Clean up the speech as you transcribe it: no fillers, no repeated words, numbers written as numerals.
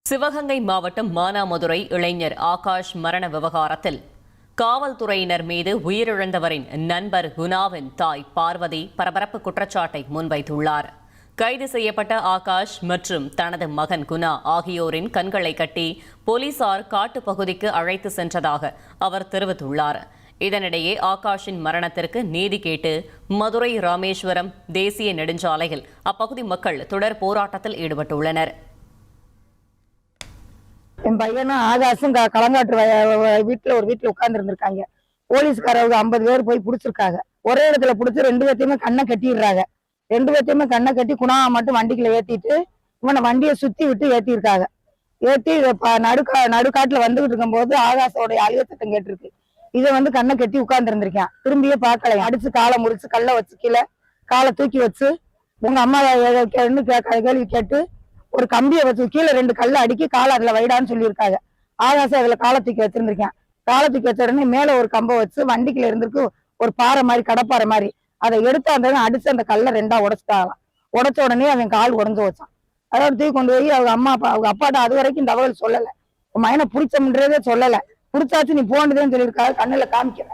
சிவகங்கை மாவட்டம் மானாமதுரை இளைஞர் ஆகாஷ் மரண விவகாரத்தில் காவல்துறையினர் மீது உயிரிழந்தவரின் நண்பர் குணாவின் தாய் பார்வதி பரபரப்பு குற்றச்சாட்டை முன்வைத்துள்ளார். கைது செய்யப்பட்ட ஆகாஷ் மற்றும் தனது மகன் குணா ஆகியோரின் கண்களை கட்டி போலீசார் காட்டுப்பகுதிக்கு அழைத்து சென்றதாக அவர் தெரிவித்துள்ளார். இதனிடையே ஆகாஷின் மரணத்திற்கு நீதி கேட்டு மதுரை ராமேஸ்வரம் தேசிய நெடுஞ்சாலையில் அப்பகுதி மக்கள் தொடர் போராட்டத்தில் ஈடுபட்டுள்ளனர். என் பையனும் ஆகாசும் களங்காட்டு வீட்டுல உட்கார்ந்து இருந்திருக்காங்க. போலீஸ்காரங்க 50 பேர் போய் பிடிச்சிருக்காங்க. ஒரே இடத்துல பிடிச்சி 2 பேர்த்தையுமே கண்ணை கட்டிடுறாங்க. 2 பேர்த்தையுமே கண்ணை கட்டி குணாவை மட்டும் வண்டிக்குள்ள ஏத்திட்டு இவனை வண்டியை சுத்தி விட்டு ஏத்திருக்காங்க. ஏத்தி நடுக்காட்டுல வந்துகிட்டு இருக்கும் போது ஆகாசோடைய அழிய சத்தம் கேட்டிருக்கு. இதை கண்ணை கட்டி உட்கார்ந்து இருந்திருக்கேன். திரும்பியே பார்க்கல. அடிச்சு காலை முறிச்சு கல்லை வச்சு கீழே காலை தூக்கி வச்சு உங்க அம்மா கேள்வி கேட்டு ஒரு கம்பியை வச்சு கீழே 2 கல்லை அடுக்கி காலை அதுல வைடான்னு சொல்லியிருக்காங்க. ஆகாசம் அதுல காலை தூக்கி வச்சிருந்திருக்கேன். காலை தூக்கி வச்ச உடனே மேல ஒரு கம்பை வச்சு வண்டிக்குள்ள இருந்திருக்கு ஒரு பாறை மாதிரி கடப்பாறை மாதிரி அதை எடுத்து அந்த அடிச்சு அந்த கல்லை 2ஆ உடைச்சிட்டாங்களாம். உடைச்ச உடனே அவன் கால் உடஞ்சு வச்சான். அதோட தூக்கி கொண்டு போய் அவங்க அப்பாட்ட அது வரைக்கும் தகவல் சொல்லலை. மயனை பிடிச்சமுன்றதே சொல்லலை. பிடிச்சாச்சு நீ போனதேன்னு சொல்லியிருக்காங்க. கண்ணுல காமிக்கல.